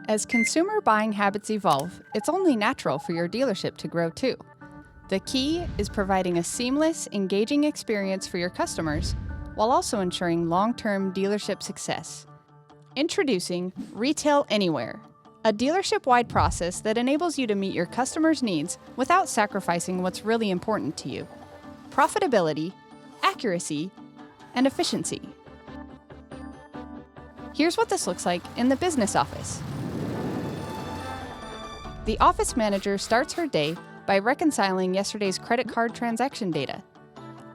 As consumer buying habits evolve, it's only natural for your dealership to grow too. The key is providing a seamless, engaging experience for your customers while also ensuring long-term dealership success. Introducing Retail Anywhere, a dealership-wide process that enables you to meet your customers' needs without sacrificing what's really important to you: profitability, accuracy, and efficiency. Here's what this looks like in the business office. The office manager starts her day by reconciling yesterday's credit card transaction data.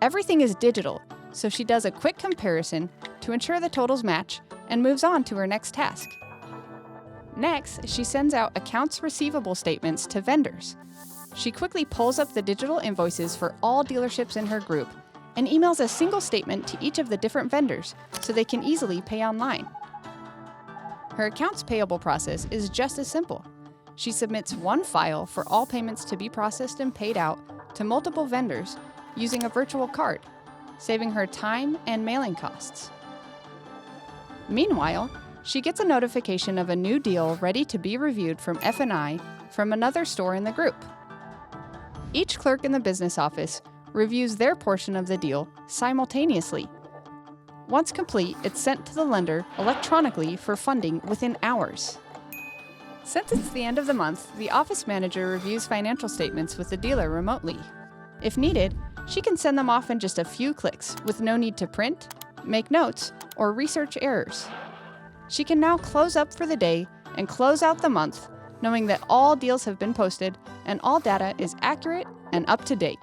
Everything is digital, so she does a quick comparison to ensure the totals match and moves on to her next task. Next, she sends out accounts receivable statements to vendors. She quickly pulls up the digital invoices for all dealerships in her group and emails a single statement to each of the different vendors so they can easily pay online. Her accounts payable process is just as simple. She submits one file for all payments to be processed and paid out to multiple vendors using a virtual card, saving her time and mailing costs. Meanwhile, she gets a notification of a new deal ready to be reviewed from F&I from another store in the group. Each clerk in the business office reviews their portion of the deal simultaneously. Once complete, it's sent to the lender electronically for funding within hours. Since it's the end of the month, the office manager reviews financial statements with the dealer remotely. If needed, she can send them off in just a few clicks with no need to print, make notes, or research errors. She can now close up for the day and close out the month, knowing that all deals have been posted and all data is accurate and up to date.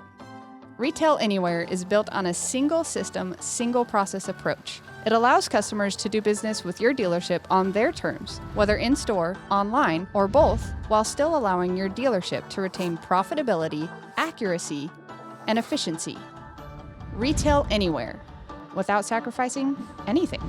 Retail Anywhere is built on a single system, single process approach. It allows customers to do business with your dealership on their terms, whether in-store, online, or both, while still allowing your dealership to retain profitability, accuracy, and efficiency. Retail Anywhere, without sacrificing anything.